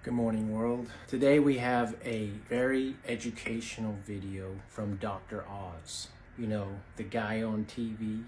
Good morning, world. Today we have a very educational video from Dr. Oz. You know, the guy on TV.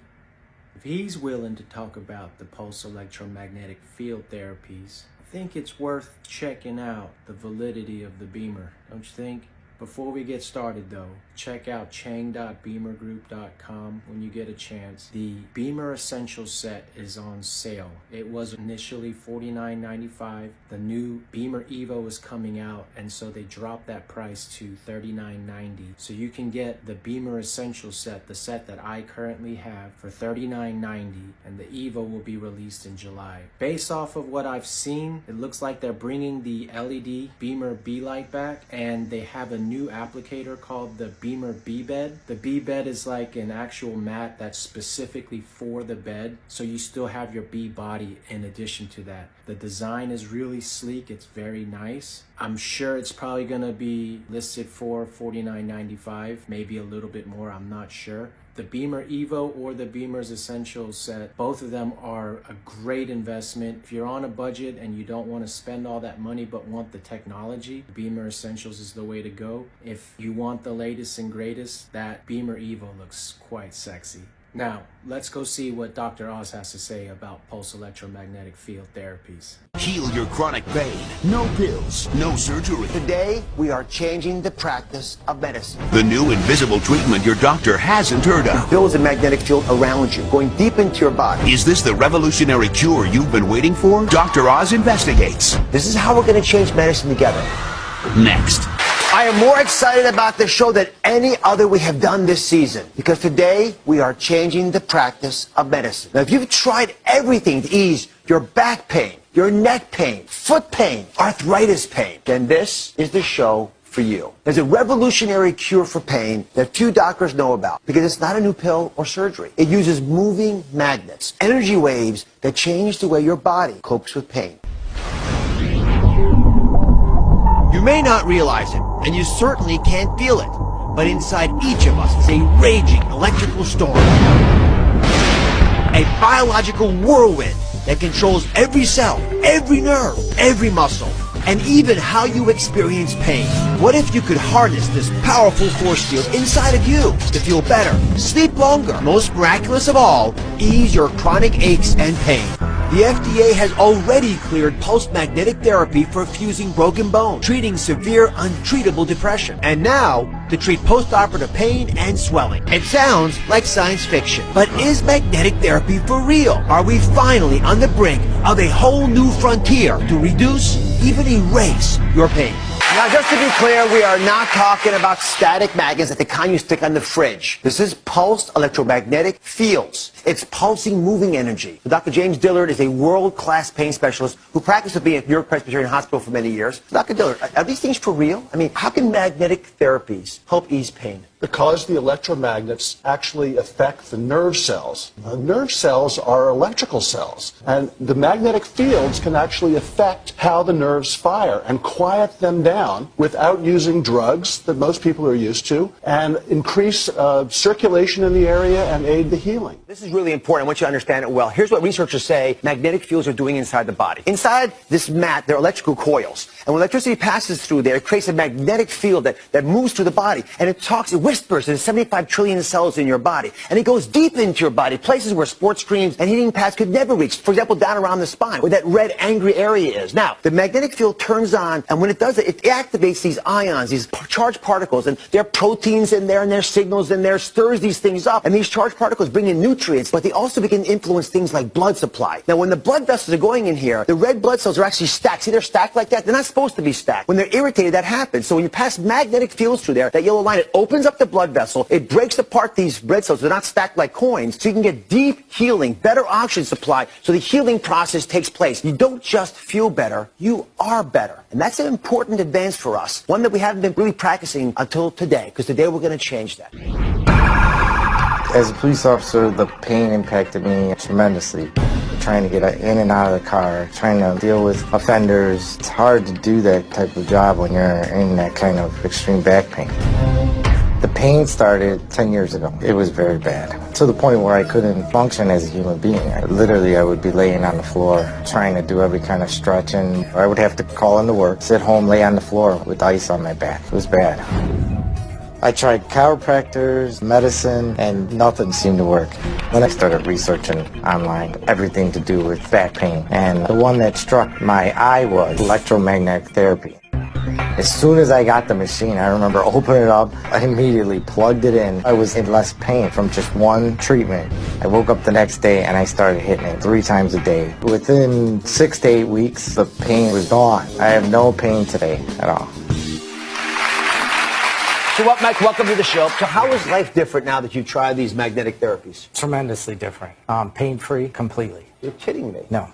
If he's willing to talk about the pulse electromagnetic field therapies, I think it's worth checking out the validity of the Bemer, don't you think? Before we get started though, check out chang.bemergroup.com when you get a chance. The Bemer Essential Set is on sale. It was initially $49.95. The new Bemer Evo is coming out, and so they dropped that price to $39.90. So you can get the Bemer Essential Set, the set that I currently have, for $39.90, and the Evo will be released in July. Based off of what I've seen, it looks like they're bringing the LED Bemer B-Light back, and they have a new applicator called the Bemer B-Bed. The B-Bed is like an actual mat that's specifically for the bed, so you still have your B-body in addition to that. The design is really sleek, it's very nice. I'm sure it's probably gonna be listed for $49.95, maybe a little bit more, I'm not sure. The Bemer Evo or the Bemer's Essentials set, both of them are a great investment. If you're on a budget and you don't want to spend all that money but want the technology, the Bemer Essentials is the way to go. If you want the latest and greatest, that Bemer Evo looks quite sexy. Now, let's go see what Dr. Oz has to say about pulse electromagnetic field therapies. Heal your chronic pain. No pills, no surgery. Today, we are changing the practice of medicine. The new invisible treatment your doctor hasn't heard of. It builds a magnetic field around you, going deep into your body. Is this the revolutionary cure you've been waiting for? Dr. Oz investigates. This is how we're going to change medicine together. Next. I am more excited about this show than any other we have done this season, because today we are changing the practice of medicine. Now, if you've tried everything to ease your back pain, your neck pain, foot pain, arthritis pain, then this is the show for you. There's a revolutionary cure for pain that few doctors know about, because it's not a new pill or surgery. It uses moving magnets, energy waves that change the way your body copes with pain. You may not realize it, and you certainly can't feel it, but inside each of us is a raging electrical storm. A biological whirlwind that controls every cell, every nerve, every muscle, and even how you experience pain. What if you could harness this powerful force field inside of you to feel better, sleep longer, most miraculous of all, ease your chronic aches and pain? The FDA has already cleared pulse magnetic therapy for fusing broken bone, treating severe, untreatable depression, and now to treat post-operative pain and swelling. It sounds like science fiction, but is magnetic therapy for real? Are we finally on the brink of a whole new frontier to reduce, even erase, your pain? Now, just to be clear, we are not talking about static magnets like the kind you stick on the fridge. This is pulsed electromagnetic fields. It's pulsing, moving energy. Dr. James Dillard is a world-class pain specialist who practiced with me at New York Presbyterian Hospital for many years. Dr. Dillard, are these things for real? I mean, how can magnetic therapies help ease pain? Because the electromagnets actually affect the nerve cells. Nerve cells are electrical cells, and the magnetic fields can actually affect how the nerves fire and quiet them down without using drugs that most people are used to, and increase circulation in the area and aid the healing. This is really important. I want you to understand it well. Here's what researchers say magnetic fields are doing inside the body. Inside this mat, there are electrical coils, and when electricity passes through there, it creates a magnetic field that moves through the body, and it whispers to the 75 trillion cells in your body, and it goes deep into your body, places where sports screens and heating pads could never reach. For example, down around the spine, where that red angry area is. Now, the magnetic field turns on, and when it does it, it activates these ions, these charged particles, and there are proteins in there, and there's signals in there, stirs these things up, and these charged particles bring in nutrients, but they also begin to influence things like blood supply. Now, when the blood vessels are going in here, the red blood cells are actually stacked. See, they're stacked like that? They're not supposed to be stacked. When they're irritated, that happens. So when you pass magnetic fields through there, that yellow line, it opens up the blood vessel, it breaks apart these red cells, they're not stacked like coins, so you can get deep healing, better oxygen supply, so the healing process takes place. You don't just feel better, you are better. And that's an important advance for us, one that we haven't been really practicing until today, because today we're going to change that. As a police officer, the pain impacted me tremendously. Trying to get in and out of the car, trying to deal with offenders. It's hard to do that type of job when you're in that kind of extreme back pain. The pain started 10 years ago. It was very bad, to the point where I couldn't function as a human being. I would be laying on the floor trying to do every kind of stretching. I would have to call into work, sit home, lay on the floor with ice on my back. It was bad. I tried chiropractors, medicine, and nothing seemed to work. Then I started researching online everything to do with back pain. And the one that struck my eye was electromagnetic therapy. As soon as I got the machine, I remember opening it up, I immediately plugged it in. I was in less pain from just one treatment. I woke up the next day and I started hitting it 3 times a day. Within 6 to 8 weeks, the pain was gone. I have no pain today at all. So what, Mike, welcome to the show. So how is life different now that you've tried these magnetic therapies? Tremendously different. Pain-free completely. You're kidding me. No.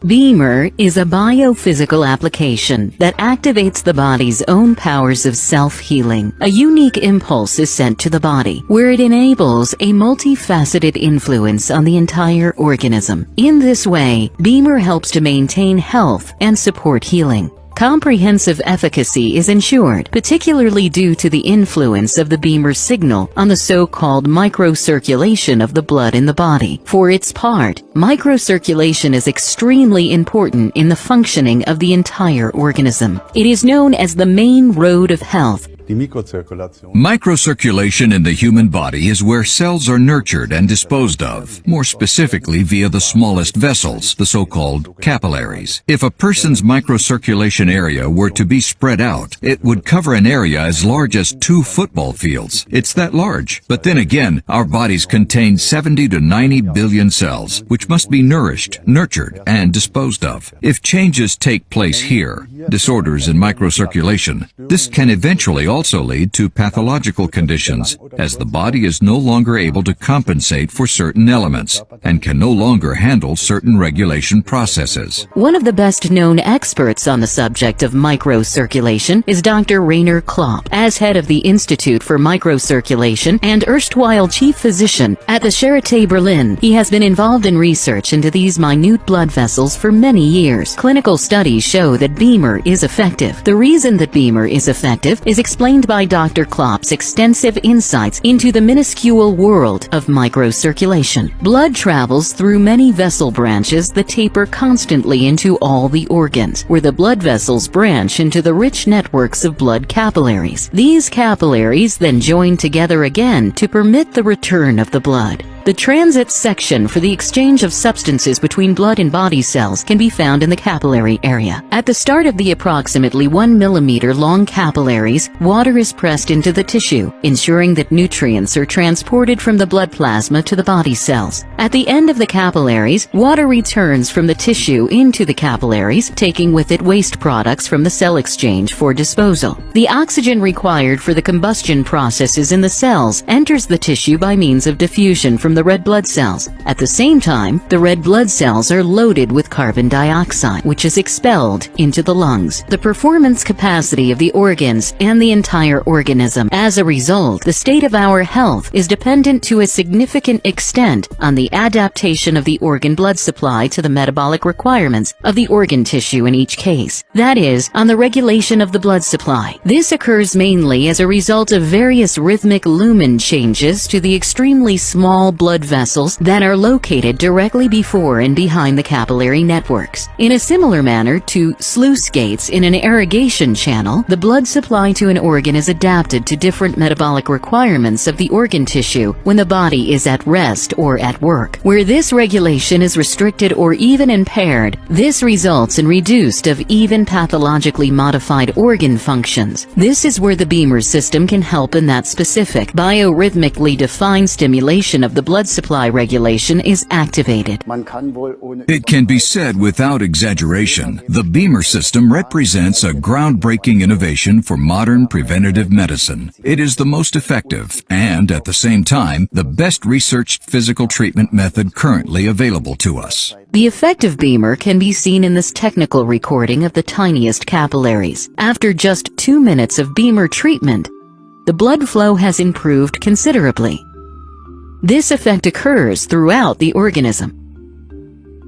Bemer is a biophysical application that activates the body's own powers of self-healing. A unique impulse is sent to the body, where it enables a multifaceted influence on the entire organism. In this way, Bemer helps to maintain health and support healing. Comprehensive efficacy is ensured, particularly due to the influence of the Bemer signal on the so-called microcirculation of the blood in the body. For its part, microcirculation is extremely important in the functioning of the entire organism. It is known as the main road of health. Microcirculation in the human body is where cells are nurtured and disposed of, more specifically via the smallest vessels, the so-called capillaries. If a person's microcirculation area were to be spread out, it would cover an area as large as 2 football fields. It's that large. But then again, our bodies contain 70 to 90 billion cells, which must be nourished, nurtured, and disposed of. If changes take place here, disorders in microcirculation, this can eventually also lead to pathological conditions, as the body is no longer able to compensate for certain elements and can no longer handle certain regulation processes. One of the best-known experts on the subject of microcirculation is Dr. Rainer Klopp. As head of the Institute for Microcirculation and erstwhile chief physician at the Charité Berlin, he has been involved in research into these minute blood vessels for many years. Clinical studies show that Bemer is effective. The reason that Bemer is effective is explained by Dr. Klopp's extensive insights into the minuscule world of microcirculation. Blood travels through many vessel branches that taper constantly into all the organs, where the blood vessels branch into the rich networks of blood capillaries. These capillaries then join together again to permit the return of the blood. The transit section for the exchange of substances between blood and body cells can be found in the capillary area. At the start of the approximately 1 millimeter long capillaries, water is pressed into the tissue, ensuring that nutrients are transported from the blood plasma to the body cells. At the end of the capillaries, water returns from the tissue into the capillaries, taking with it waste products from the cell exchange for disposal. The oxygen required for the combustion processes in the cells enters the tissue by means of diffusion from the red blood cells. At the same time, the red blood cells are loaded with carbon dioxide, which is expelled into the lungs. The performance capacity of the organs and the entire organism. As a result, the state of our health is dependent to a significant extent on the adaptation of the organ blood supply to the metabolic requirements of the organ tissue in each case. That is, on the regulation of the blood supply. This occurs mainly as a result of various rhythmic lumen changes to the extremely small blood vessels that are located directly before and behind the capillary networks. In a similar manner to sluice gates in an irrigation channel, the blood supply to an organ is adapted to different metabolic requirements of the organ tissue when the body is at rest or at work. Where this regulation is restricted or even impaired, this results in reduced of even pathologically modified organ functions. This is where the Bemer system can help in that specific, biorhythmically defined stimulation of the blood supply regulation is activated. It can be said without exaggeration, the Bemer system represents a groundbreaking innovation for modern preventative medicine. It is the most effective and, at the same time, the best researched physical treatment method currently available to us. The effect of Bemer can be seen in this technical recording of the tiniest capillaries. After just 2 minutes of Bemer treatment, the blood flow has improved considerably. This effect occurs throughout the organism.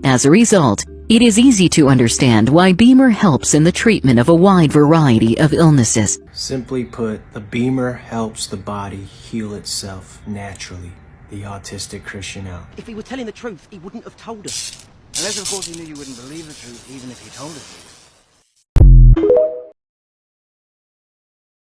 As a result, It is easy to understand why Bemer helps in the treatment of a wide variety of illnesses. Simply put, the Bemer helps the body heal itself naturally. The Autistic Christian out. If he were telling the truth, he wouldn't have told us. Unless, of course, he knew you wouldn't believe the truth, even if he told us.